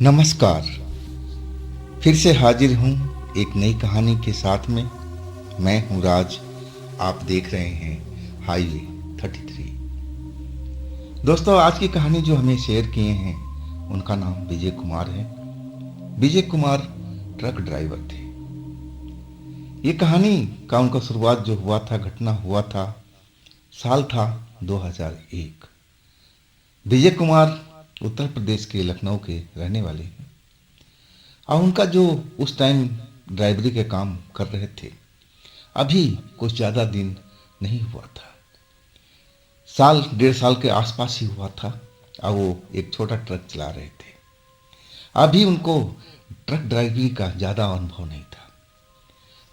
नमस्कार। फिर से हाजिर हूँ एक नई कहानी के साथ में। मैं हूँ राज। आप देख रहे हैं हाईवे 33। दोस्तों, आज की कहानी जो हमें शेयर किए हैं उनका नाम विजय कुमार है। विजय कुमार ट्रक ड्राइवर थे। ये कहानी का उनका शुरुआत जो हुआ था, घटना हुआ था, साल था 2001। विजय कुमार उत्तर प्रदेश के लखनऊ के रहने वाले हैं और उनका जो उस टाइम ड्राइवरी के काम कर रहे थे, अभी कुछ ज़्यादा दिन नहीं हुआ था, साल डेढ़ साल के आसपास ही हुआ था और वो एक छोटा ट्रक चला रहे थे। अभी उनको ट्रक ड्राइविंग का ज़्यादा अनुभव नहीं था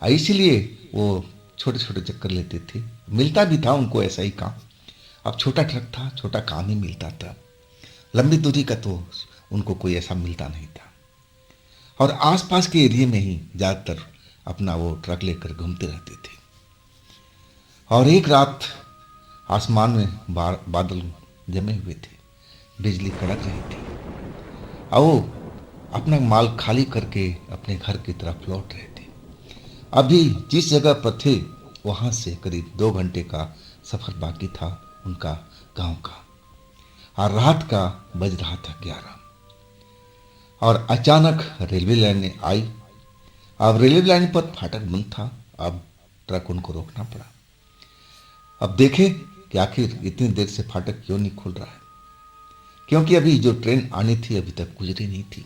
और इसीलिए वो छोटे छोटे चक्कर लेते थे। मिलता भी था उनको ऐसा ही काम। अब छोटा ट्रक था, छोटा काम ही मिलता था। लंबी दूरी का तो उनको कोई ऐसा मिलता नहीं था और आसपास के एरिया में ही ज़्यादातर अपना वो ट्रक लेकर घूमते रहते थे। और एक रात आसमान में बादल जमे हुए थे, बिजली कड़क रही थी और वो अपना माल खाली करके अपने घर की तरफ लौट रहे थे। अभी जिस जगह पर थे वहाँ से करीब 2 घंटे का सफ़र बाकी था उनका गांव का, और रात का बज रहा था 11। और अचानक रेलवे लाइन आई। अब रेलवे लाइन पर फाटक बंद था। अब ट्रक उनको रोकना पड़ा। अब देखे कि आखिर इतनी देर से फाटक क्यों नहीं खुल रहा है, क्योंकि अभी जो ट्रेन आनी थी अभी तक गुजरी नहीं थी।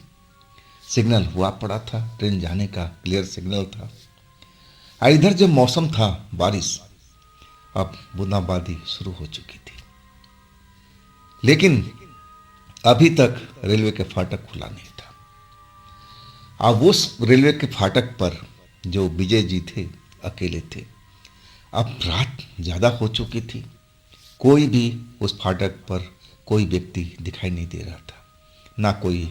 सिग्नल हुआ पड़ा था, ट्रेन जाने का क्लियर सिग्नल था। इधर जो मौसम था बारिश, अब बूंदाबांदी शुरू हो चुकी थी, लेकिन अभी तक रेलवे के फाटक खुला नहीं था। अब उस रेलवे के फाटक पर जो विजय जी थे अकेले थे। अब रात ज़्यादा हो चुकी थी, कोई भी उस फाटक पर कोई व्यक्ति दिखाई नहीं दे रहा था, ना कोई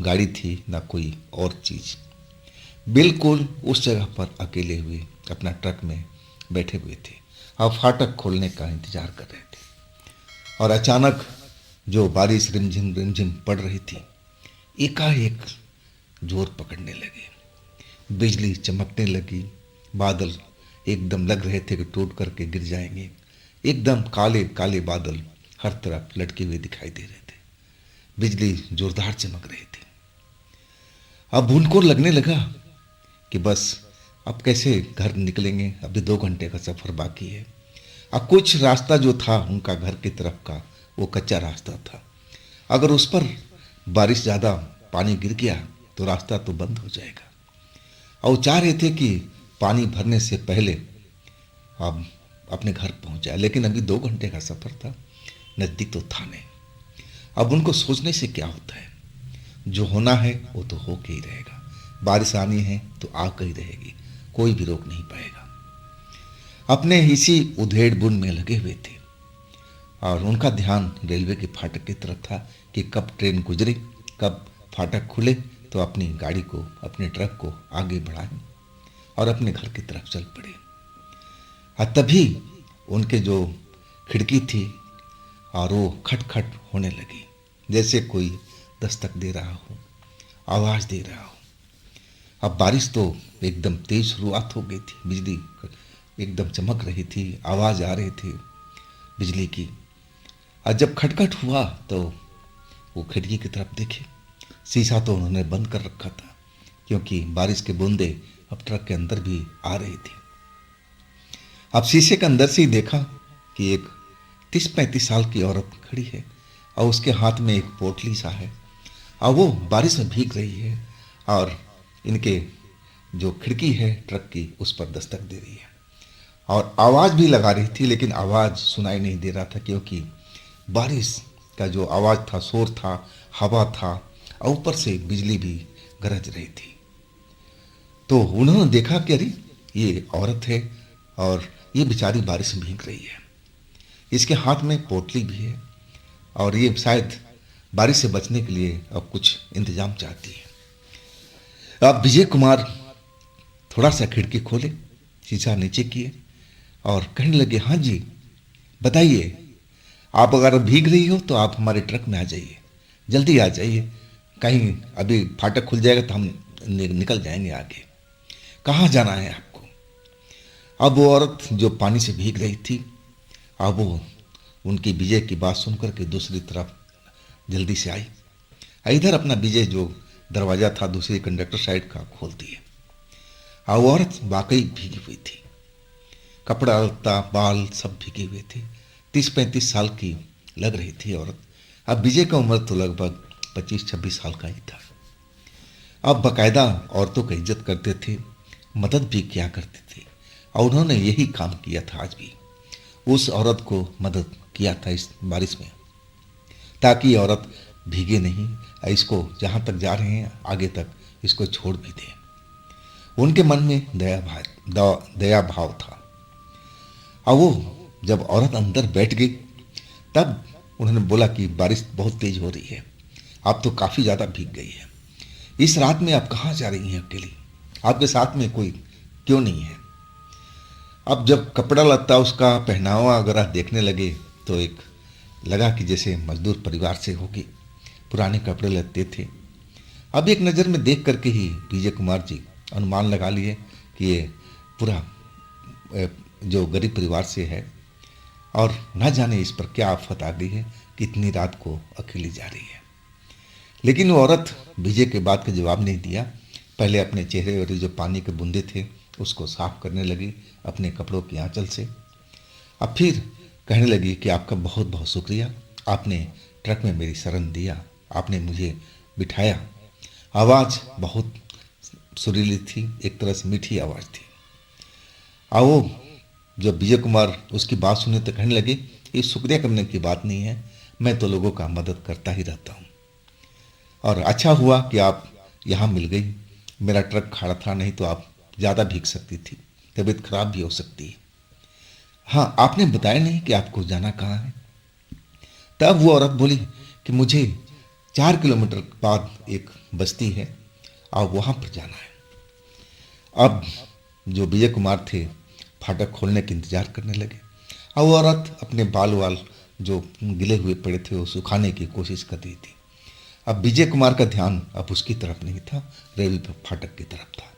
गाड़ी थी ना कोई और चीज़। बिल्कुल उस जगह पर अकेले हुए अपना ट्रक में बैठे हुए थे। अब फाटक खोलने का इंतज़ार कर रहे थे और अचानक जो बारिश रिमझिम रिमझिम पड़ रही थी, एकाएक जोर पकड़ने लगे, बिजली चमकने लगी, बादल एकदम लग रहे थे कि टूट करके गिर जाएंगे। एकदम काले काले बादल हर तरफ लटके हुए दिखाई दे रहे थे, बिजली जोरदार चमक रही थी। अब उनको लगने लगा कि बस अब कैसे घर निकलेंगे, अभी 2 घंटे का सफ़र बाकी है। अब कुछ रास्ता जो था उनका घर की तरफ का वो कच्चा रास्ता था। अगर उस पर बारिश ज़्यादा पानी गिर गया तो रास्ता तो बंद हो जाएगा। और चाह रहे थे कि पानी भरने से पहले अब अपने घर पहुंच जाए, लेकिन अभी 2 घंटे का सफ़र था, नज़दीक तो था नहीं। अब उनको सोचने से क्या होता है, जो होना है वो तो हो के ही रहेगा। बारिश आनी है तो आ के ही रहेगी, कोई भी रोक नहीं पाएगा। अपने इसी उधेड़ बुन में लगे हुए थे और उनका ध्यान रेलवे के फाटक की तरफ था कि कब ट्रेन गुजरे, कब फाटक खुले तो अपनी गाड़ी को, अपने ट्रक को आगे बढ़ाएं और अपने घर की तरफ चल पड़े। और तभी उनके जो खिड़की थी और वो खटखट होने लगी, जैसे कोई दस्तक दे रहा हो, आवाज़ दे रहा हो। अब बारिश तो एकदम तेज शुरुआत हो गई थी, बिजली एकदम चमक रही थी, आवाज़ आ रही थी बिजली की। और जब खटखट हुआ तो वो खिड़की की तरफ देखे, शीशा तो उन्होंने बंद कर रखा था क्योंकि बारिश के बूंदे अब ट्रक के अंदर भी आ रही थी। अब शीशे के अंदर से ही देखा कि एक 30-35 साल की औरत खड़ी है और उसके हाथ में एक पोटली सा है और वो बारिश में भीग रही है और इनके जो खिड़की है ट्रक की उस पर दस्तक दे रही है और आवाज़ भी लगा रही थी, लेकिन आवाज़ सुनाई नहीं दे रहा था क्योंकि बारिश का जो आवाज़ था, शोर था, हवा था और ऊपर से बिजली भी गरज रही थी। तो उन्होंने देखा कि अरे ये औरत है और ये बेचारी बारिश में भीग रही है, इसके हाथ में पोटली भी है और ये शायद बारिश से बचने के लिए अब कुछ इंतजाम चाहती है। अब विजय कुमार थोड़ा सा खिड़की खोले, शीशा नीचे किए और कहने लगे, हाँ जी बताइए, आप अगर भीग रही हो तो आप हमारे ट्रक में आ जाइए, जल्दी आ जाइए, कहीं अभी फाटक खुल जाएगा तो हम निकल जाएंगे आगे, कहाँ जाना है आपको। अब वो औरत जो पानी से भीग रही थी, अब वो उनकी विजय की बात सुनकर के दूसरी तरफ जल्दी से आई। इधर अपना विजय जो दरवाज़ा था दूसरी कंडक्टर साइड का खोल दिए। अब वो औरत वाकई भीगी हुई थी, कपड़ा लत्ता बाल सब भीगे हुए थे। 30-35 साल की लग रही थी औरत। अब विजय का उम्र तो लगभग 25-26 साल का ही था। अब बाकायदा औरतों की इज्जत करते थे, मदद भी किया करते थे, और उन्होंने यही काम किया था। आज भी उस औरत को मदद किया था इस बारिश में, ताकि ये औरत भीगे नहीं, इसको जहाँ तक जा रहे हैं आगे तक इसको छोड़ भी दें। उनके मन में दया भाव था। और वो जब औरत अंदर बैठ गई तब उन्होंने बोला कि बारिश बहुत तेज हो रही है, आप तो काफ़ी ज़्यादा भीग गई है, इस रात में आप कहाँ जा रही हैं अकेली, आपके साथ में कोई क्यों नहीं है। अब जब कपड़ा लत्ता उसका पहनावा वगैरह देखने लगे तो एक लगा कि जैसे मजदूर परिवार से होगी, पुराने कपड़े लत्ते थे। अब एक नज़र में देख करके ही विजय कुमार जी अनुमान लगा लिए कि ये पूरा जो गरीब परिवार से है, और न जाने इस पर क्या आफत आ गई है कि इतनी रात को अकेली जा रही है। लेकिन वो औरत विजय के बात का जवाब नहीं दिया। पहले अपने चेहरे और जो पानी के बूंदे थे उसको साफ करने लगी अपने कपड़ों की आंचल से। अब फिर कहने लगी कि आपका बहुत बहुत शुक्रिया, आपने ट्रक में मेरी शरण दिया, आपने मुझे बिठाया। आवाज़ बहुत सुरीली थी, एक तरह से मीठी आवाज़ थी। वो जब विजय कुमार उसकी बात सुने तो कहने लगे, ये शुक्रिया करने की बात नहीं है, मैं तो लोगों का मदद करता ही रहता हूँ, और अच्छा हुआ कि आप यहाँ मिल गई। मेरा ट्रक खड़ा था, नहीं तो आप ज़्यादा भीग सकती थी, तबीयत खराब भी हो सकती है। हाँ, आपने बताया नहीं कि आपको जाना कहाँ है। तब वो औरत बोली कि मुझे 4 किलोमीटर बाद एक बस्ती है और वहाँ पर जाना है। अब जो विजय कुमार थे फाटक खोलने के इंतजार करने लगे, और वो औरत अपने बाल वाल जो गिले हुए पड़े थे वो सुखाने की कोशिश कर रही थी। अब विजय कुमार का ध्यान अब उसकी तरफ नहीं था, रेलवे फाटक की तरफ था।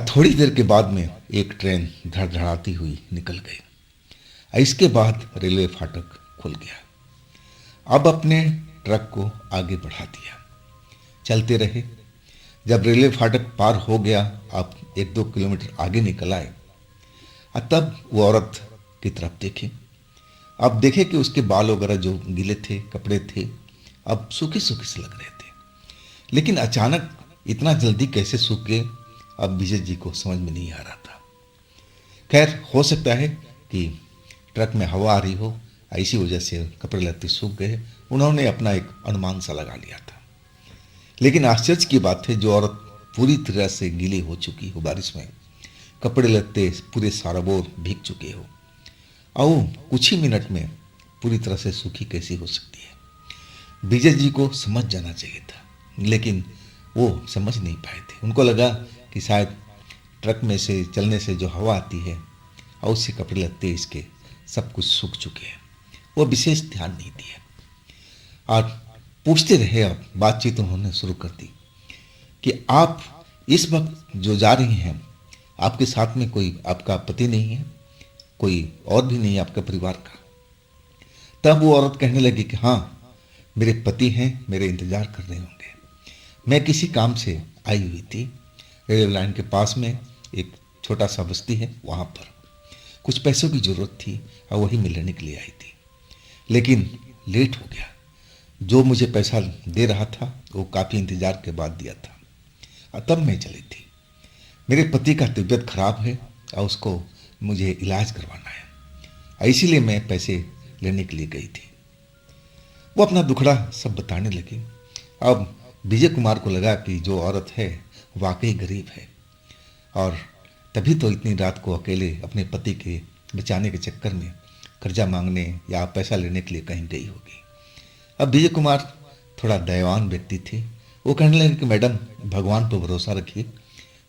थोड़ी देर के बाद में एक ट्रेन धड़धड़ाती हुई निकल गई। इसके बाद रेलवे फाटक खुल गया। अब अपने ट्रक को आगे बढ़ा दिया, चलते रहे। जब रेलवे फाटक पार हो गया, आप 1-2 किलोमीटर आगे निकल आए, तब वो औरत की तरफ देखे। अब देखे कि उसके बाल वगैरह जो गीले थे, कपड़े थे, अब सूखे सूखे से लग रहे थे। लेकिन अचानक इतना जल्दी कैसे सूख गए, अब विजय जी को समझ में नहीं आ रहा था। खैर, हो सकता है कि ट्रक में हवा आ रही हो, ऐसी वजह से कपड़े लत्ते सूख गए। उन्होंने अपना एक अनुमान सा लगा लिया था। लेकिन आश्चर्य की बात है, जो औरत पूरी तरह से गीली हो चुकी हो बारिश में, कपड़े लत्ते पूरे साराबोर भीग चुके हो, और कुछ ही मिनट में पूरी तरह से सूखी कैसी हो सकती है। विजय जी को समझ जाना चाहिए था, लेकिन वो समझ नहीं पाए थे। उनको लगा कि शायद ट्रक में से चलने से जो हवा आती है और उससे कपड़े लत्ते इसके सब कुछ सूख चुके हैं। वो विशेष ध्यान नहीं दिया और पूछते रहे। अब बातचीत उन्होंने शुरू कर दी कि आप इस वक्त जो जा रही हैं, आपके साथ में कोई आपका पति नहीं है, कोई और भी नहीं है आपका परिवार का। तब वो औरत कहने लगी कि हाँ, मेरे पति हैं, मेरे इंतजार कर रहे होंगे। मैं किसी काम से आई हुई थी, रेलवे लाइन के पास में एक छोटा सा बस्ती है, वहाँ पर कुछ पैसों की ज़रूरत थी और वही मिलने के लिए आई थी। लेकिन लेट हो गया। जो मुझे पैसा दे रहा था वो काफ़ी इंतज़ार के बाद दिया था, और तब मैं चली थी। मेरे पति का तबीयत खराब है और उसको मुझे इलाज करवाना है, इसीलिए मैं पैसे लेने के लिए गई थी। वो अपना दुखड़ा सब बताने लगी। अब विजय कुमार को लगा कि जो औरत है वाकई गरीब है, और तभी तो इतनी रात को अकेले अपने पति के बचाने के चक्कर में कर्जा मांगने या पैसा लेने के लिए कहीं गई होगी। अब विजय कुमार थोड़ा दयावान व्यक्ति थे। वो कहने लगे कि मैडम, भगवान पर भरोसा रखिए,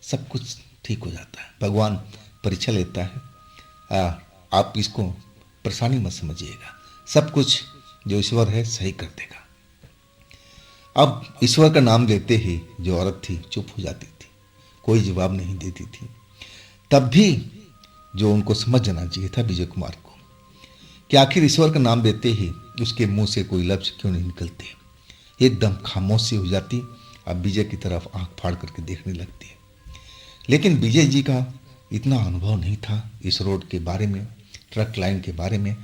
सब कुछ ठीक हो जाता है। भगवान परीक्षा लेता है, आप इसको परेशानी मत समझिएगा, सब कुछ जो ईश्वर है सही कर देगा। अब ईश्वर का नाम लेते ही जो औरत थी चुप हो जाती थी, कोई जवाब नहीं देती थी। तब भी जो उनको समझ जाना चाहिए था विजय कुमार को कि आखिर ईश्वर का नाम लेते ही उसके मुंह से कोई लफ्ज क्यों नहीं निकलते, एकदम खामोशी हो जाती। अब विजय की तरफ आंख फाड़ करके देखने लगती है। लेकिन विजय जी का इतना अनुभव नहीं था इस रोड के बारे में, ट्रक लाइन के बारे में,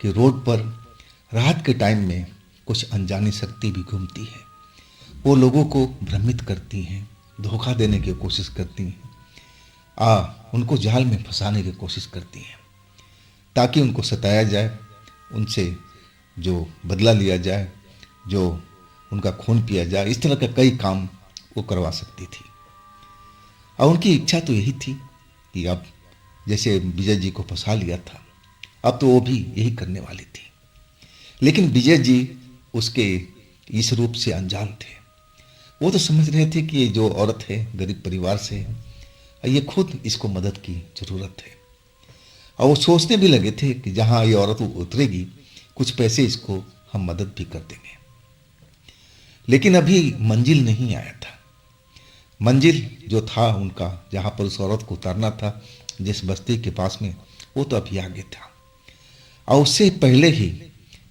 कि रोड पर रात के टाइम में कुछ अनजानी शक्ति भी घूमती है। वो लोगों को भ्रमित करती हैं, धोखा देने की कोशिश करती हैं, उनको जाल में फंसाने की कोशिश करती हैं ताकि उनको सताया जाए, उनसे जो बदला लिया जाए, जो उनका खून पिया जाए। इस तरह का कई काम वो करवा सकती थी। और उनकी इच्छा तो यही थी कि अब जैसे विजय जी को फंसा लिया था, अब तो वो भी यही करने वाली थी। लेकिन विजय जी उसके इस रूप से अनजान थे। वो तो समझ रहे थे कि ये जो औरत है गरीब परिवार से है, ये खुद इसको मदद की ज़रूरत है। और वो सोचने भी लगे थे कि जहाँ ये औरत उतरेगी कुछ पैसे इसको हम मदद भी कर देंगे। लेकिन अभी मंजिल नहीं आया था। मंजिल जो था उनका, जहाँ पर उस औरत को उतारना था जिस बस्ती के पास में, वो तो अभी आगे था। और उससे पहले ही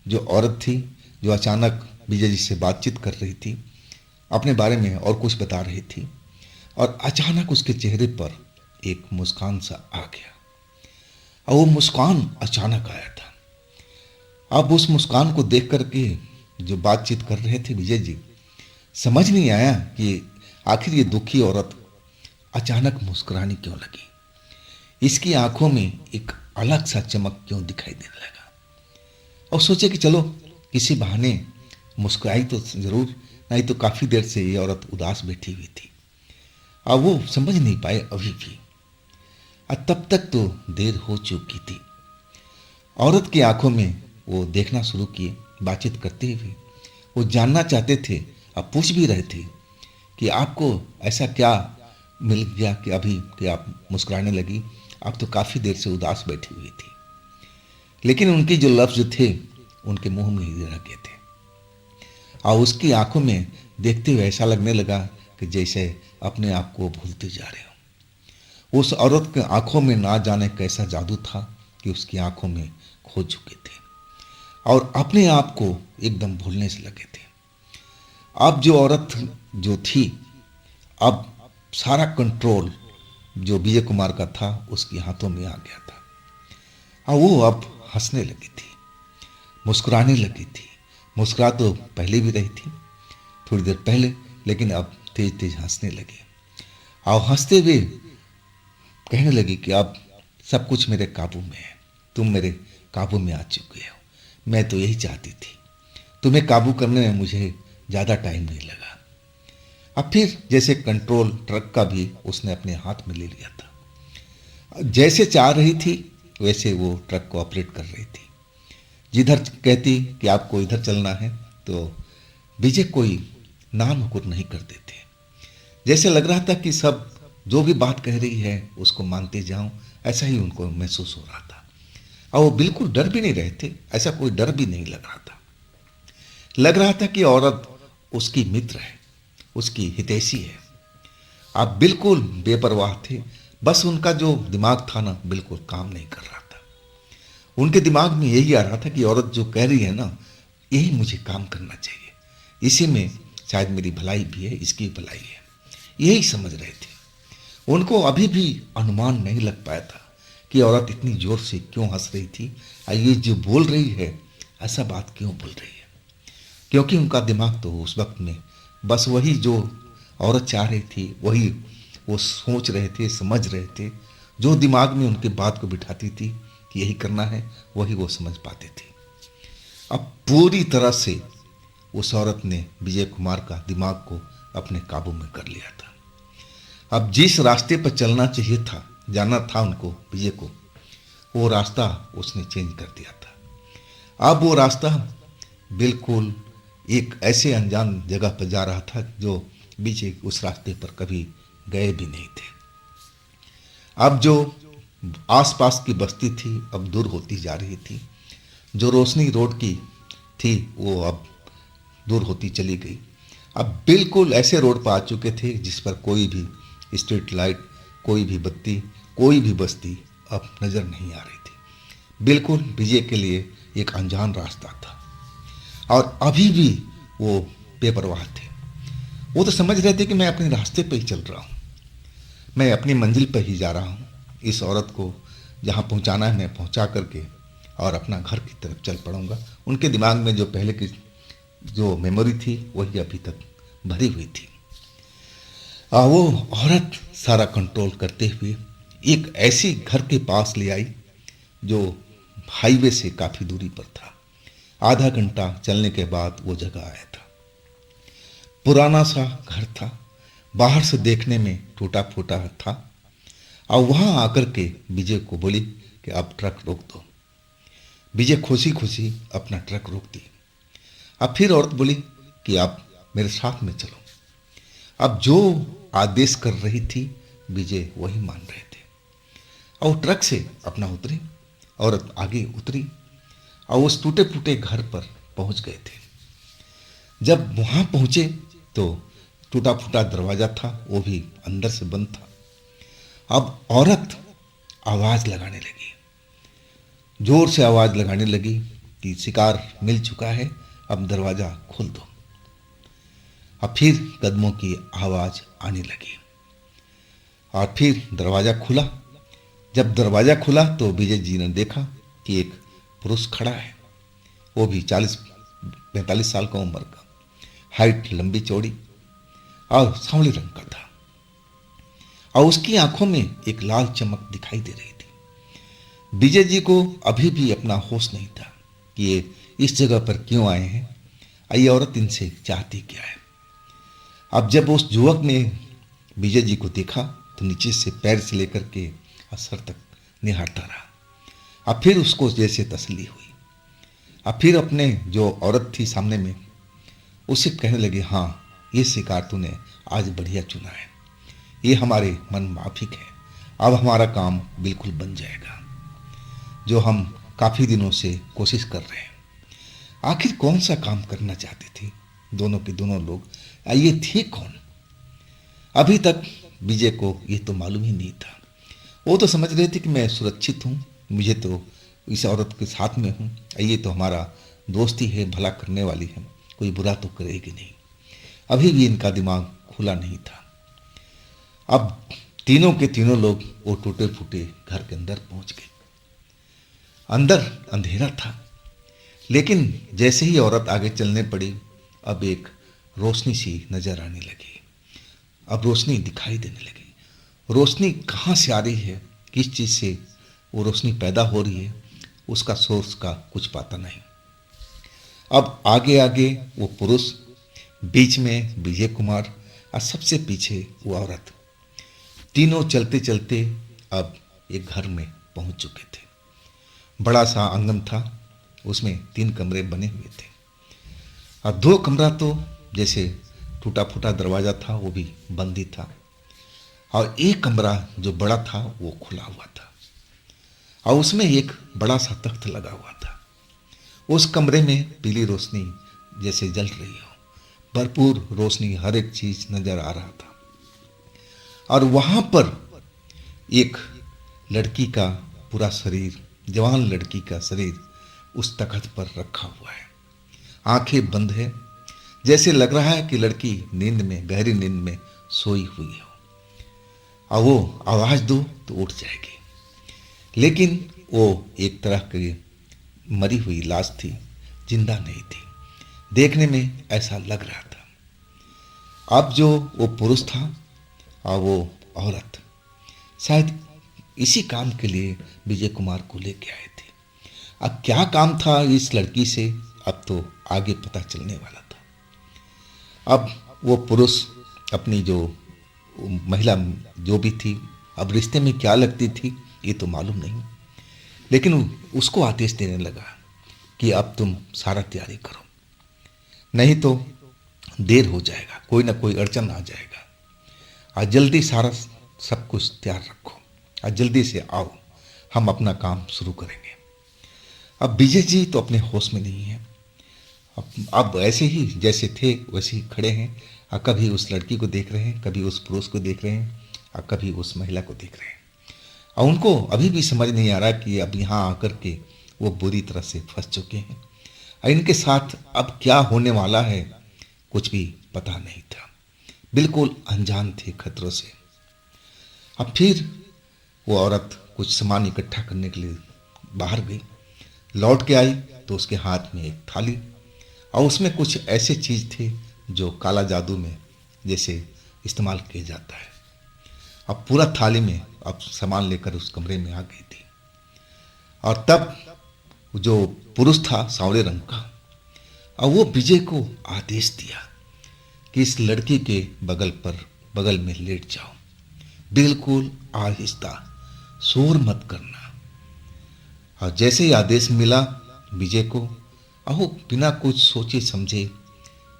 जो औरत थी जो अचानक विजय जी से बातचीत कर रही थी, अपने बारे में और कुछ बता रही थी, और अचानक उसके चेहरे पर एक मुस्कान सा आ गया। और वो मुस्कान अचानक आया था। अब उस मुस्कान को देख करके जो बातचीत कर रहे थे विजय जी, समझ नहीं आया कि आखिर ये दुखी औरत अचानक मुस्कुराने क्यों लगी। इसकी आंखों में एक अलग सा चमक क्यों दिखाई देने लगा। और सोचे कि चलो किसी बहाने मुस्कुराई तो जरूर, नहीं तो काफ़ी देर से ये औरत उदास बैठी हुई थी। अब वो समझ नहीं पाए अभी भी। और तब तक तो देर हो चुकी थी। औरत की आंखों में वो देखना शुरू किए, बातचीत करते हुए वो जानना चाहते थे, अब पूछ भी रहे थे कि आपको ऐसा क्या मिल गया कि अभी कि आप मुस्कुराने लगी, आप तो काफ़ी देर से उदास बैठी हुई थी। लेकिन उनके जो लफ्ज थे उनके मुंह में ही रह गए थे। और उसकी आंखों में देखते हुए ऐसा लगने लगा कि जैसे अपने आप को भूलते जा रहे हो। उस औरत के आंखों में ना जाने कैसा जादू था कि उसकी आंखों में खो चुके थे और अपने आप को एकदम भूलने से लगे थे। अब जो औरत जो थी, अब सारा कंट्रोल जो विजय कुमार का था उसके हाथों में आ गया था। और वो अब हंसने लगी थी, मुस्कुराने लगी थी। मुस्कुरा तो पहले भी रही थी थोड़ी देर पहले, लेकिन अब तेज तेज हंसने लगी। और हंसते हुए कहने लगी कि अब सब कुछ मेरे काबू में है, तुम मेरे काबू में आ चुके हो। मैं तो यही चाहती थी, तुम्हें काबू करने में मुझे ज़्यादा टाइम नहीं लगा। अब फिर जैसे कंट्रोल ट्रक का भी उसने अपने हाथ में ले लिया था। जैसे चाह रही थी वैसे वो ट्रक को ऑपरेट कर रही थी। जिधर कहती कि आपको इधर चलना है तो विजय कोई नाम हुक्र नहीं कर देते। जैसे लग रहा था कि सब जो भी बात कह रही है उसको मानते जाऊं, ऐसा ही उनको महसूस हो रहा था। और वो बिल्कुल डर भी नहीं रहे थे, ऐसा कोई डर भी नहीं लग रहा था। लग रहा था कि औरत उसकी मित्र है, उसकी हितैषी है। आप बिल्कुल बेपरवाह थे, बस उनका जो दिमाग था ना बिल्कुल काम नहीं कर रहा था। उनके दिमाग में यही आ रहा था कि औरत जो कह रही है ना, यही मुझे काम करना चाहिए, इसी में शायद मेरी भलाई भी है, इसकी भलाई है, यही समझ रहे थे। उनको अभी भी अनुमान नहीं लग पाया था कि औरत इतनी जोर से क्यों हंस रही थी और ये जो बोल रही है ऐसा बात क्यों बोल रही है। क्योंकि उनका दिमाग तो उस वक्त में बस वही जो औरत चाह रही थी वही वो सोच रहे थे, समझ रहे थे। जो दिमाग में उनके बात को बिठाती थी कि यही करना है, वही वो समझ पाते थे। अब पूरी तरह से उस औरत ने विजय कुमार का दिमाग को अपने काबू में कर लिया था। अब जिस रास्ते पर चलना चाहिए था, जाना था उनको विजय को, वो रास्ता उसने चेंज कर दिया था। अब वो रास्ता बिल्कुल एक ऐसे अनजान जगह पर जा रहा था जो विजय उस रास्ते पर कभी गए भी नहीं थे। अब जो आसपास की बस्ती थी अब दूर होती जा रही थी। जो रोशनी रोड की थी वो अब दूर होती चली गई। अब बिल्कुल ऐसे रोड पर आ चुके थे जिस पर कोई भी स्ट्रीट लाइट, कोई भी बत्ती, कोई भी बस्ती अब नज़र नहीं आ रही थी। बिल्कुल विजय के लिए एक अनजान रास्ता था और अभी भी वो बेपरवाह थे। वो तो समझ रहे थे कि मैं अपने रास्ते पर ही चल रहा हूँ, मैं अपनी मंजिल पर ही जा रहा हूँ। इस औरत को जहाँ पहुँचाना है मैं पहुँचा करके और अपना घर की तरफ चल पड़ूंगा। उनके दिमाग में जो पहले की जो मेमोरी थी वही अभी तक भरी हुई थी। वो औरत सारा कंट्रोल करते हुए एक ऐसी घर के पास ले आई जो हाईवे से काफ़ी दूरी पर था। आधा घंटा चलने के बाद वो जगह आया था। पुराना सा घर था, बाहर से देखने में टूटा फूटा था। और वहाँ आकर के विजय को बोली कि अब ट्रक रोक दो। विजय खुशी खुशी अपना ट्रक रोक दी। अब फिर औरत बोली कि आप मेरे साथ में चलो। अब जो आदेश कर रही थी विजय वही मान रहे थे और ट्रक से अपना उतरी। औरत आगे उतरी और उस टूटे फूटे घर पर पहुंच गए थे। जब वहां पहुंचे तो टूटा फूटा दरवाजा था, वो भी अंदर से बंद था। अब औरत आवाज लगाने लगी, जोर से आवाज लगाने लगी कि शिकार मिल चुका है, अब दरवाजा खोल दो। अब फिर कदमों की आवाज आने लगी और फिर दरवाजा खुला। जब दरवाजा खुला तो विजय जी ने देखा कि एक पुरुष खड़ा है, वो भी 40-45 साल का उम्र का, हाइट लंबी चौड़ी और सांवले रंग का था और उसकी आंखों में एक लाल चमक दिखाई दे रही थी। विजय जी को अभी भी अपना होश नहीं था कि ये इस जगह पर क्यों आए हैं, ये औरत इनसे चाहती क्या है। अब जब उस युवक ने विजय जी को देखा तो नीचे से पैर से लेकर के सर तक निहारता रहा। अब फिर उसको जैसे तसल्ली हुई। अब फिर अपने जो औरत थी सामने में उससे कहने लगे, हाँ ये शिकार तूने आज बढ़िया चुना है, ये हमारे मन माफिक है, अब हमारा काम बिल्कुल बन जाएगा जो हम काफ़ी दिनों से कोशिश कर रहे हैं। आखिर कौन सा काम करना चाहते थे दोनों के दोनों लोग, ये थे कौन? अभी तक विजय को ये तो मालूम ही नहीं था। वो तो समझ रहे थे कि मैं सुरक्षित हूँ, मुझे तो इस औरत के साथ में हूँ, ये तो हमारा दोस्ती है, भला करने वाली है, कोई बुरा तो करेगी नहीं। अभी भी इनका दिमाग खुला नहीं था। अब तीनों के तीनों लोग वो टूटे फूटे घर के अंदर पहुंच गए। अंदर अंधेरा था, लेकिन जैसे ही औरत आगे चलने पड़ी अब एक रोशनी सी नजर आने लगी। अब रोशनी दिखाई देने लगी। रोशनी कहाँ से आ रही है, किस चीज़ से वो रोशनी पैदा हो रही है, उसका सोर्स का कुछ पता नहीं। अब आगे आगे वो पुरुष, बीच में विजय कुमार और सबसे पीछे वो औरत, तीनों चलते चलते अब एक घर में पहुंच चुके थे। बड़ा सा आंगन था, उसमें 3 कमरे बने हुए थे और 2 कमरा तो जैसे टूटा फूटा दरवाज़ा था वो भी बंद ही था और एक कमरा जो बड़ा था वो खुला हुआ था और उसमें एक बड़ा सा तख्त लगा हुआ था। उस कमरे में पीली रोशनी जैसे जल रही हो, भरपूर रोशनी, हर एक चीज नजर आ रहा था। और वहां पर एक लड़की का पूरा शरीर, जवान लड़की का शरीर उस तख्त पर रखा हुआ है, आंखें बंद है, जैसे लग रहा है कि लड़की नींद में, गहरी नींद में सोई हुई हो और वो आवाज दो तो उठ जाएगी। लेकिन वो एक तरह की मरी हुई लाश थी, जिंदा नहीं थी। देखने में ऐसा लग रहा था। अब जो वो पुरुष था और वो औरत शायद इसी काम के लिए विजय कुमार को लेके आए थे। अब क्या काम था इस लड़की से, अब तो आगे पता चलने वाला था। अब वो पुरुष अपनी जो महिला जो भी थी, अब रिश्ते में क्या लगती थी ये तो मालूम नहीं, लेकिन उसको आदेश देने लगा कि अब तुम सारा तैयारी करो, नहीं तो देर हो जाएगा, कोई ना कोई अड़चन आ जाएगा, और जल्दी सारा सब कुछ तैयार रखो और जल्दी से आओ, हम अपना काम शुरू करेंगे। अब विजय जी तो अपने होश में नहीं है अब ऐसे ही जैसे थे वैसे ही खड़े हैं, और कभी उस लड़की को देख रहे हैं, कभी उस पुरुष को देख रहे हैं, और कभी उस महिला को देख रहे हैं। और उनको अभी भी समझ नहीं आ रहा कि अब यहाँ आकर के वो बुरी तरह से फंस चुके हैं, और इनके साथ अब क्या होने वाला है कुछ भी पता नहीं था। बिल्कुल अनजान थे खतरों से। अब फिर वो औरत कुछ सामान इकट्ठा करने के लिए बाहर गई, लौट के आई तो उसके हाथ में एक थाली, और उसमें कुछ ऐसे चीज़ थे जो काला जादू में जैसे इस्तेमाल किया जाता है। अब पूरा थाली में अब सामान लेकर उस कमरे में आ गई थी। और तब जो पुरुष था सांवले रंग का, और वो विजय को आदेश दिया कि इस लड़की के बगल में लेट जाओ, बिल्कुल आहिस्ता, शोर मत करना। और जैसे ही आदेश मिला विजय को, अहो बिना कुछ सोचे समझे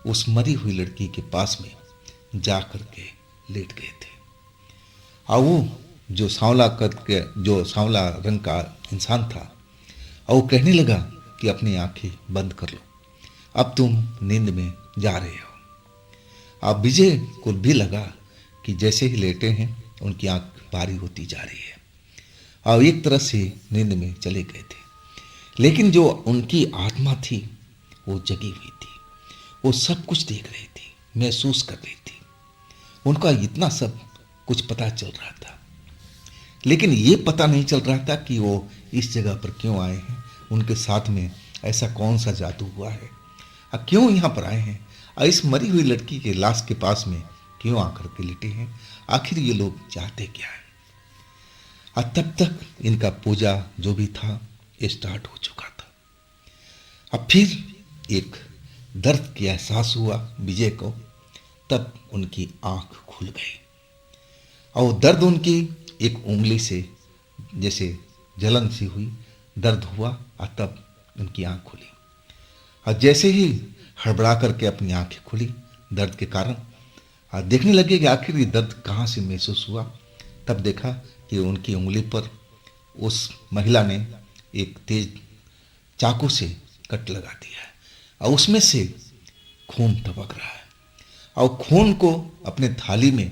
उस मरी हुई लड़की के पास में जा करके लेट गए थे। और वो जो सांवला रंग का इंसान था, और वो कहने लगा कि अपनी आंखें बंद कर लो, अब तुम नींद में जा रहे हो। अब विजय को भी लगा कि जैसे ही लेटे हैं उनकी आंख भारी होती जा रही है, और एक तरह से नींद में चले गए थे। लेकिन जो उनकी आत्मा थी वो जगी हुई थी, वो सब कुछ देख रही थी, महसूस कर रही थी, उनका इतना सब कुछ पता चल रहा था। लेकिन ये पता नहीं चल रहा था कि वो इस जगह पर क्यों आए हैं, उनके साथ में ऐसा कौन सा जादू हुआ है, और क्यों यहाँ पर आए हैं, और इस मरी हुई लड़की के लाश के पास में क्यों आकर के लेटे हैं, आखिर ये लोग चाहते क्या हैं। और तब तक इनका पूजा जो भी था स्टार्ट हो चुका था। अब फिर एक दर्द का एहसास हुआ विजय को, तब उनकी आंख खुल गई, और दर्द उनकी एक उंगली से जैसे जलन सी हुई, दर्द हुआ, और तब उनकी आंख खुली। और जैसे ही हड़बड़ा करके अपनी आंखें खुली दर्द के कारण, और देखने लगे कि आखिर ये दर्द कहाँ से महसूस हुआ, तब देखा कि उनकी उंगली पर उस महिला ने एक तेज चाकू से कट लगा दिया है, और उसमें से खून टपक रहा है, और खून को अपने थाली में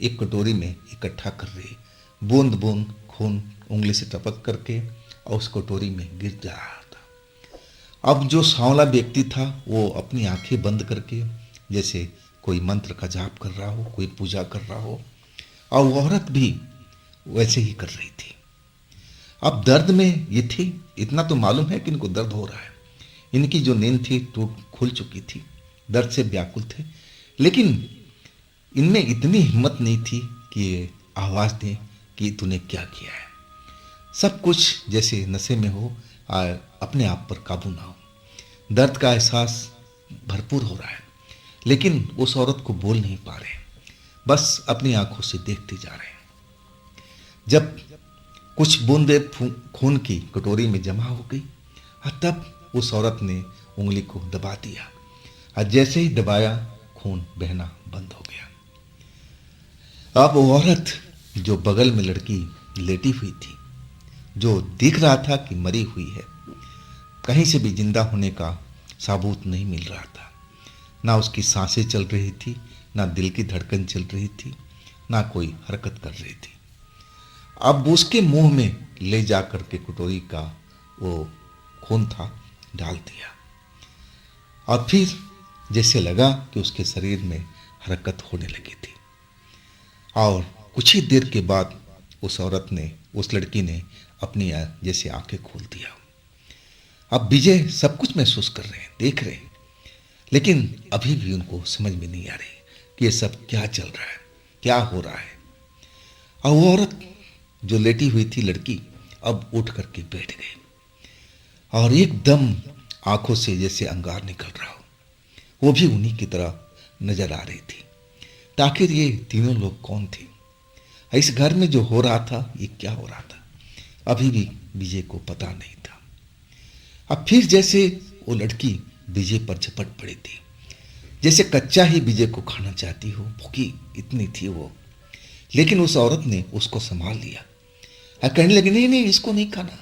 एक कटोरी में इकट्ठा कर रही, बूंद बूंद खून उंगली से टपक करके और उस कटोरी में गिर जा रहा था। अब जो सांवला व्यक्ति था वो अपनी आंखें बंद करके जैसे कोई मंत्र का जाप कर रहा हो, कोई पूजा कर रहा हो, और वो औरत भी वैसे ही कर रही थी। अब दर्द में ये थी, इतना तो मालूम है कि इनको दर्द हो रहा है, इनकी जो नींद थी टूट खुल चुकी थी, दर्द से व्याकुल थे, लेकिन इनमें इतनी हिम्मत नहीं थी कि ये आवाज़ दें कि तूने क्या किया है। सब कुछ जैसे नशे में हो, अपने आप पर काबू ना हो, दर्द का एहसास भरपूर हो रहा है, लेकिन उस औरत को बोल नहीं पा रहे, बस अपनी आंखों से देखते जा रहे हैं। जब कुछ बूंदे खून की कटोरी में जमा हो गई, तब उस औरत ने उंगली को दबा दिया, और जैसे ही दबाया खून बहना बंद हो गया। अब वो औरत जो बगल में लड़की लेटी हुई थी, जो दिख रहा था कि मरी हुई है, कहीं से भी जिंदा होने का साबूत नहीं मिल रहा था, ना उसकी सांसें चल रही थी, ना दिल की धड़कन चल रही थी, ना कोई हरकत कर रही थी। अब उसके मुंह में ले जा कर के कटोरी का वो खून था डाल दिया, और फिर जैसे लगा कि उसके शरीर में हरकत होने लगी थी, और कुछ ही देर के बाद उस लड़की ने अपनी जैसे आंखें खोल दिया। अब विजय सब कुछ महसूस कर रहे हैं, देख रहे हैं, लेकिन अभी भी उनको समझ में नहीं आ रही कि ये सब क्या चल रहा है, क्या हो रहा है। और वो औरत जो लेटी हुई थी लड़की, अब उठ करके बैठ गई, और एकदम आंखों से जैसे अंगार निकल रहा हो, वो भी उन्हीं की तरह नजर आ रही थी। आखिर ये तीनों लोग कौन थे, इस घर में जो हो रहा था ये क्या हो रहा था, अभी भी विजय को पता नहीं था। अब फिर जैसे वो लड़की विजय पर झपट पड़ी थी, जैसे कच्चा ही विजय को खाना चाहती हो, भूखी इतनी थी वो, लेकिन उस औरत ने उसको संभाल लिया और कहने लगी, नहीं नहीं, इसको नहीं खाना,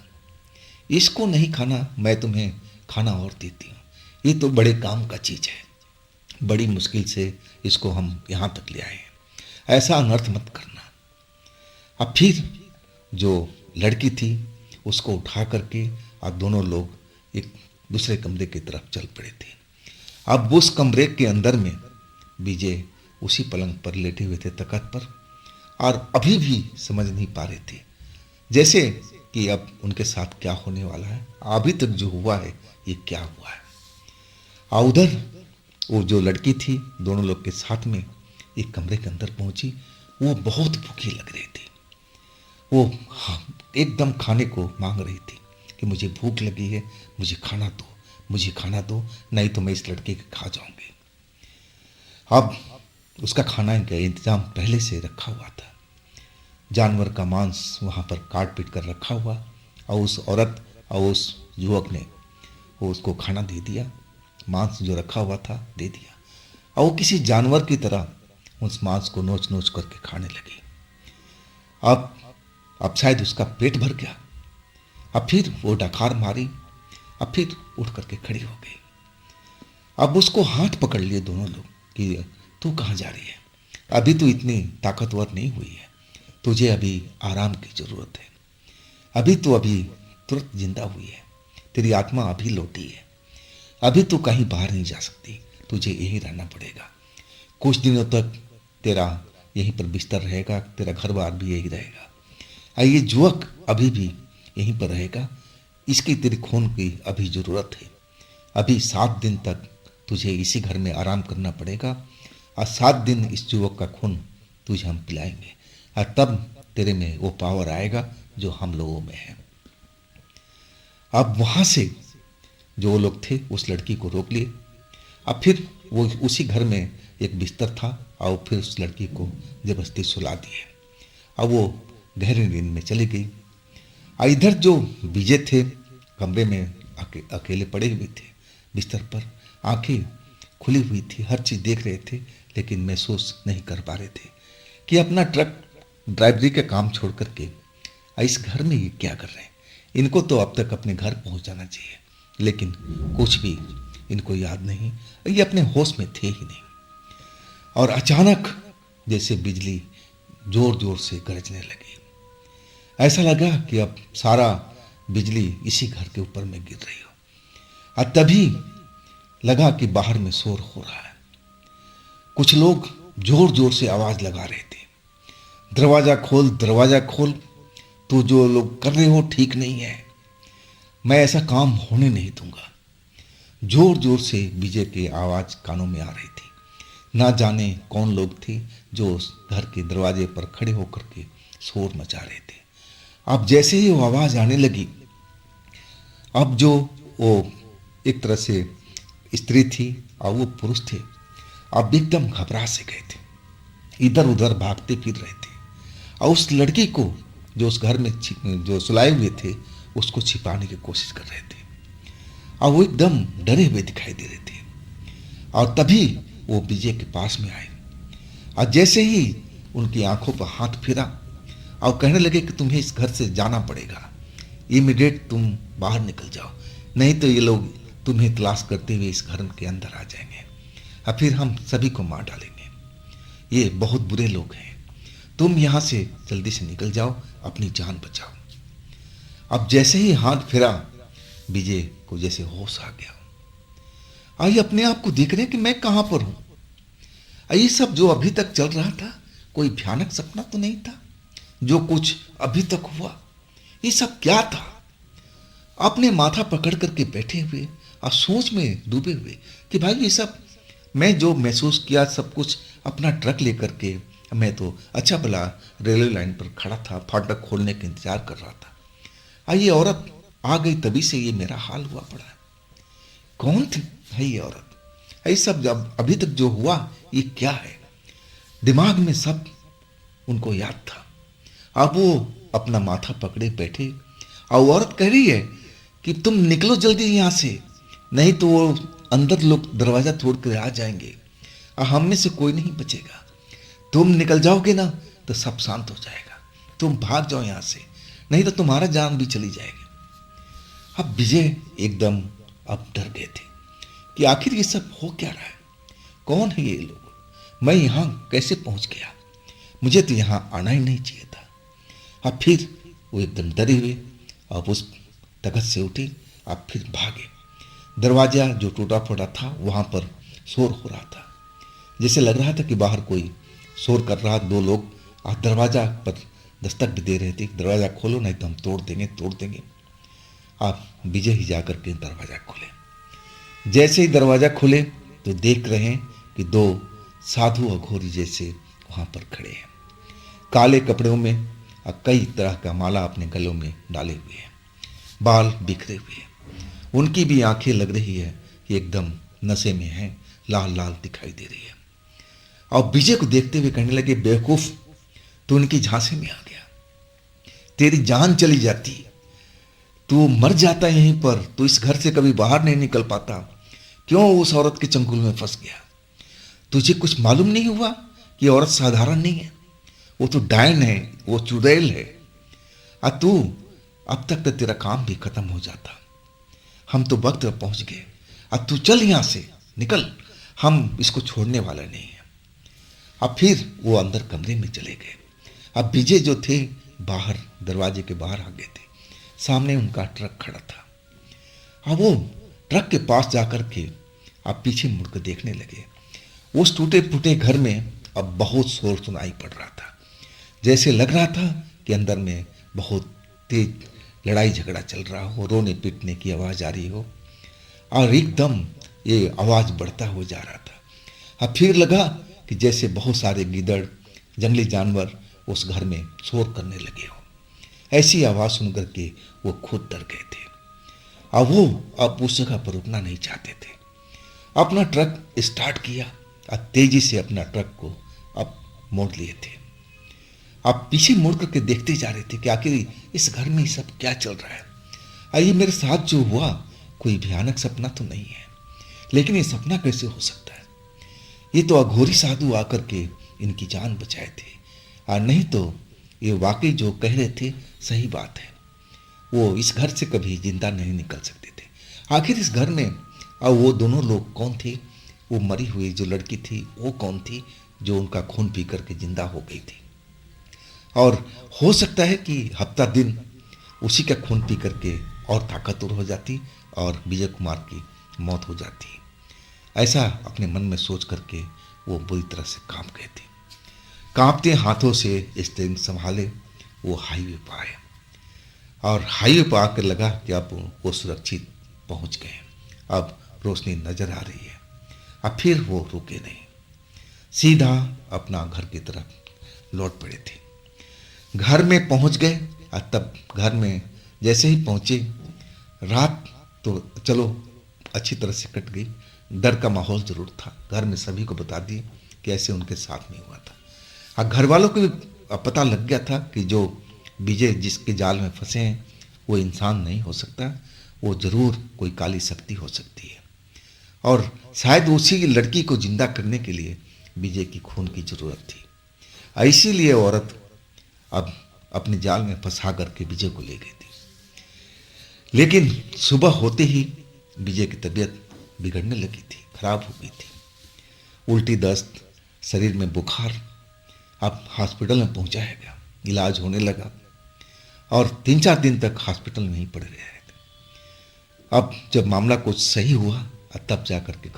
इसको नहीं खाना, मैं तुम्हें खाना और देती हूँ, ये तो बड़े काम का चीज़ है, बड़ी मुश्किल से इसको हम यहाँ तक ले आए हैं, ऐसा अनर्थ मत करना। अब फिर जो लड़की थी उसको उठा करके अब दोनों लोग एक दूसरे कमरे की तरफ चल पड़े थे। अब उस कमरे के अंदर में विजय उसी पलंग पर लेटे हुए थे, तख्त पर, और अभी भी समझ नहीं पा रहे थे जैसे कि अब उनके साथ क्या होने वाला है, अभी तक जो हुआ है ये क्या हुआ है। और उधर वो जो लड़की थी दोनों लोग के साथ में एक कमरे के अंदर पहुंची। वो बहुत भूखी लग रही थी, वो एकदम खाने को मांग रही थी कि मुझे भूख लगी है, मुझे खाना दो, मुझे खाना दो, नहीं तो मैं इस लड़के के खा जाऊंगी। अब उसका खाना का इंतजाम पहले से रखा हुआ था, जानवर का मांस वहाँ पर काट पीट कर रखा हुआ, और उस औरत और उस युवक ने वो उसको खाना दे दिया, मांस जो रखा हुआ था दे दिया, और वो किसी जानवर की तरह उस मांस को नोच नोच करके खाने लगी। अब शायद उसका पेट भर गया। अब फिर वो डकार मारी, अब फिर उठ करके खड़ी हो गई। अब उसको हाथ पकड़ लिए दोनों लोग कि तू कहाँ जा रही है, अभी तू इतनी ताकतवर नहीं हुई है, तुझे अभी आराम की ज़रूरत है, अभी तुरंत जिंदा हुई है, तेरी आत्मा अभी लौटी है, अभी तू कहीं बाहर नहीं जा सकती, तुझे यहीं रहना पड़ेगा, कुछ दिनों तक तेरा यहीं पर बिस्तर रहेगा, तेरा घर बार भी यही रहेगा, और ये युवक अभी भी यहीं पर रहेगा, इसकी तेरी खून की अभी ज़रूरत है, अभी 7 दिन तक तुझे इसी घर में आराम करना पड़ेगा, और 7 दिन इस युवक का खून तुझे हम पिलाएंगे, और तब तेरे में वो पावर आएगा जो हम लोगों में है। अब वहाँ से जो लोग थे उस लड़की को रोक लिए। अब फिर वो उसी घर में एक बिस्तर था, और फिर उस लड़की को जबरदस्ती सुला दिए, अब वो गहरी नींद में चली गई। और इधर जो विजय थे कमरे में अकेले पड़े हुए थे बिस्तर पर, आंखें खुली हुई थी, हर चीज़ देख रहे थे, लेकिन महसूस नहीं कर पा रहे थे कि अपना ट्रक ड्राइवरी का काम छोड़ करके इस घर में ये क्या कर रहे हैं। इनको तो अब तक अपने घर पहुंच जाना चाहिए, लेकिन कुछ भी इनको याद नहीं, ये अपने होश में थे ही नहीं। और अचानक जैसे बिजली जोर जोर से गरजने लगी, ऐसा लगा कि अब सारा बिजली इसी घर के ऊपर में गिर रही हो। और तभी लगा कि बाहर में शोर हो रहा है, कुछ लोग जोर जोर से आवाज लगा रहे थे, दरवाजा खोल, दरवाजा खोल, तू जो लोग कर रहे हो ठीक नहीं है, मैं ऐसा काम होने नहीं दूंगा। जोर जोर से विजय की आवाज कानों में आ रही थी। ना जाने कौन लोग थे जो उस घर के दरवाजे पर खड़े होकर के शोर मचा रहे थे। अब जैसे ही वो आवाज आने लगी, अब जो वो एक तरह से स्त्री थी और वो पुरुष थे, अब एकदम घबरा से गए थे, इधर उधर भागते फिर रहे थे, और उस लड़की को जो उस घर में जो सुलाए हुए थे उसको छिपाने की कोशिश कर रहे थे, और वो एकदम डरे हुए दिखाई दे रहे थे। और तभी वो विजय के पास में आए, और जैसे ही उनकी आंखों पर हाथ फिरा और कहने लगे कि तुम्हें इस घर से जाना पड़ेगा, इमीडिएट तुम बाहर निकल जाओ, नहीं तो ये लोग तुम्हें तलाश करते हुए इस घर के अंदर आ जाएंगे और फिर हम सभी को मार डालेंगे, ये बहुत बुरे लोग हैं, तुम यहाँ से जल्दी से निकल जाओ, अपनी जान बचाओ। अब जैसे ही हाथ फिरा, विजय को जैसे होश आ गया, आइए अपने आप को देख रहे कि मैं कहाँ पर हूँ, ये सब जो अभी तक चल रहा था कोई भयानक सपना तो नहीं था, जो कुछ अभी तक हुआ ये सब क्या था। अपने माथा पकड़ करके बैठे हुए और सोच में डूबे हुए कि भाई ये सब मैं जो महसूस किया सब कुछ अपना ट्रक लेकर के, मैं तो अच्छा भला रेलवे लाइन पर खड़ा था, फाटक खोलने का इंतजार कर रहा था, ये औरत आ गई, तभी से ये मेरा हाल हुआ पड़ा है। कौन थी है ये औरत, ये सब जब अभी तक जो हुआ ये क्या है। दिमाग में सब उनको याद था। अब वो अपना माथा पकड़े बैठे और औरत कह रही है कि तुम निकलो जल्दी यहाँ से, नहीं तो वो अंदर लोग दरवाजा तोड़ कर आ जाएंगे और हम में से कोई नहीं बचेगा, तुम निकल जाओगे ना तो सब शांत हो जाएगा, तुम भाग जाओ यहाँ से, नहीं तो तुम्हारा जान भी चली जाएगी। अब विजय एकदम अब डर गए थे कि आखिर ये सब हो क्या रहा है, कौन है ये लोग, मैं यहाँ कैसे पहुंच गया, मुझे तो यहाँ आना ही नहीं चाहिए था। अब फिर वो एकदम डरे हुए अब उस तख्त से उठे, अब फिर भागे। दरवाजा जो टूटा फूटा था वहां पर शोर हो रहा था, जैसे लग रहा था कि बाहर कोई शोर कर रहा। दो लोग दरवाजा पर दस्तक भी दे रहे थे, दरवाजा खोलो नहीं तो हम तोड़ देंगे तोड़ देंगे। आप विजय ही जाकर के दरवाजा खोले। जैसे ही दरवाजा खुले तो देख रहे हैं कि दो साधु अघोरी जैसे वहां पर खड़े हैं, काले कपड़ों में और कई तरह का माला अपने गलों में डाले हुए हैं, बाल बिखरे हुए हैं। उनकी भी आंखें लग रही है कि एकदम नशे में हैं, लाल लाल दिखाई दे रही है। और विजय को देखते हुए कहने लगे, बेवकूफ, तू उनकी झांसे में आ गया, तेरी जान चली जाती, तू मर जाता यहीं पर, तू इस घर से कभी बाहर नहीं निकल पाता, क्यों उस औरत के चंगुल में फंस गया? तुझे कुछ मालूम नहीं हुआ कि औरत साधारण नहीं है, वो तो डायन है, वो चुड़ैल है। तू अब तक तो तेरा काम भी खत्म हो जाता, हम तो वक्त पर पहुंच गए, अब तू चल यहां से निकल, हम इसको छोड़ने वाला नहीं है। अब फिर वो अंदर कमरे में चले गए। अब विजय जो थे बाहर दरवाजे के बाहर आ गए थे, सामने उनका ट्रक खड़ा था। अब वो ट्रक के पास जाकर के अब पीछे मुड़कर देखने लगे। उस टूटे फूटे घर में अब बहुत शोर सुनाई पड़ रहा था, जैसे लग रहा था कि अंदर में बहुत तेज लड़ाई झगड़ा चल रहा हो, रोने पीटने की आवाज़ आ रही हो, और एकदम ये आवाज़ बढ़ता हो जा रहा था। अब फिर लगा कि जैसे बहुत सारे गीदड़, जंगली जानवर उस घर में शोर करने लगे हो। ऐसी आवाज़ सुनकर के वो खुद डर गए थे। वो अब उस जगह पर रुकना नहीं चाहते थे। अपना ट्रक स्टार्ट किया और तेजी से अपना ट्रक को अब मोड़ लिए थे। अब पीछे मुड़ करके देखते जा रहे थे कि आखिर इस घर में सब क्या चल रहा है। ये मेरे साथ जो हुआ कोई भयानक सपना तो नहीं है, लेकिन ये सपना कैसे हो सकता है? ये तो अघोरी साधु आकर के इनकी जान बचाए थे, और नहीं तो ये वाकई जो कह रहे थे सही बात है, वो इस घर से कभी जिंदा नहीं निकल सकते थे। आखिर इस घर में और वो दोनों लोग कौन थे? वो मरी हुई जो लड़की थी वो कौन थी जो उनका खून पी करके जिंदा हो गई थी? और हो सकता है कि हफ्ता दिन उसी का खून पी करके और ताकतवर हो जाती और विजय कुमार की मौत हो जाती। ऐसा अपने मन में सोच करके वो बुरी तरह से कांप गए थे। कांपते हाथों से स्टीयरिंग संभाले वो हाईवे पर आए, और हाईवे पर आकर लगा कि अब वो सुरक्षित पहुंच गए, अब रोशनी नजर आ रही है। अब फिर वो रुके नहीं, सीधा अपना घर की तरफ लौट पड़े थे। घर में पहुंच गए, और तब घर में जैसे ही पहुंचे, रात तो चलो अच्छी तरह से कट गई। डर का माहौल जरूर था, घर में सभी को बता दिए कि ऐसे उनके साथ में हुआ था। घर वालों को भी पता लग गया था कि जो विजय जिसके जाल में फंसे हैं वो इंसान नहीं हो सकता, वो जरूर कोई काली शक्ति हो सकती है, और शायद उसी लड़की को जिंदा करने के लिए विजय की खून की जरूरत थी। इसीलिए औरत अब अपने जाल में फंसा करके विजय को ले गई थी। लेकिन सुबह होते ही विजय की तबीयत बिगड़ने लगी थी, खराब हो गई थी। उल्टी दस्त, शरीर में बुखार। अब हॉस्पिटल में पहुंचाया गया, इलाज होने लगा, और 3-4 दिन तक हॉस्पिटल में ही पड़े रहे थे। अब जब मामला कुछ सही हुआ तब जाकर के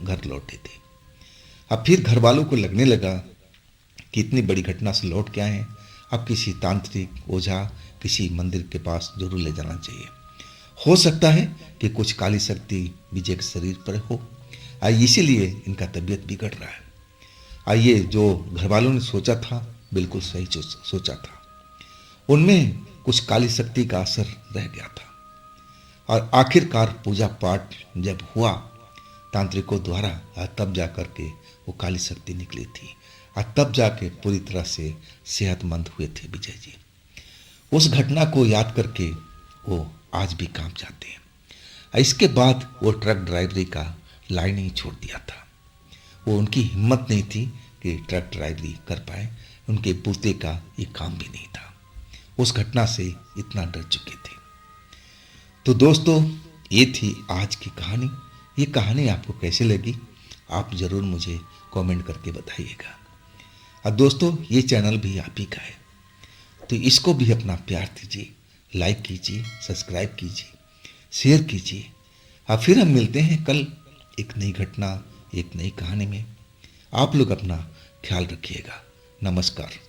घर लौटे थे। अब फिर घर वालों को लगने लगा कि इतनी बड़ी घटना से लौट के आए हैं, अब किसी तांत्रिक ओझा, किसी मंदिर के पास जरूर ले जाना चाहिए। हो सकता है कि कुछ काली शक्ति विजय के शरीर पर हो, इसीलिए इनका तबीयत बिगड़ रहा है। ये जो घर वालों ने सोचा था बिल्कुल सही सोचा था, उनमें कुछ काली शक्ति का असर रह गया था। और आखिरकार पूजा पाठ जब हुआ तांत्रिकों द्वारा, तब जाकर के वो काली शक्ति निकली थी, और तब जाके पूरी तरह से सेहतमंद हुए थे विजय जी। उस घटना को याद करके वो आज भी कांप जाते हैं। इसके बाद वो ट्रक ड्राइवरी का लाइन ही छोड़ दिया था। वो उनकी हिम्मत नहीं थी कि ट्रक ड्राइवरी कर पाए, उनके पोते का ये काम भी नहीं था। उस घटना से इतना डर चुके थे। तो दोस्तों, ये थी आज की कहानी। ये कहानी आपको कैसी लगी आप ज़रूर मुझे कमेंट करके बताइएगा। और दोस्तों ये चैनल भी आप ही का है, तो इसको भी अपना प्यार दीजिए, लाइक कीजिए, सब्सक्राइब कीजिए, शेयर कीजिए। और फिर हम मिलते हैं कल एक नई घटना, एक नई कहानी में। आप लोग अपना ख्याल रखिएगा। नमस्कार।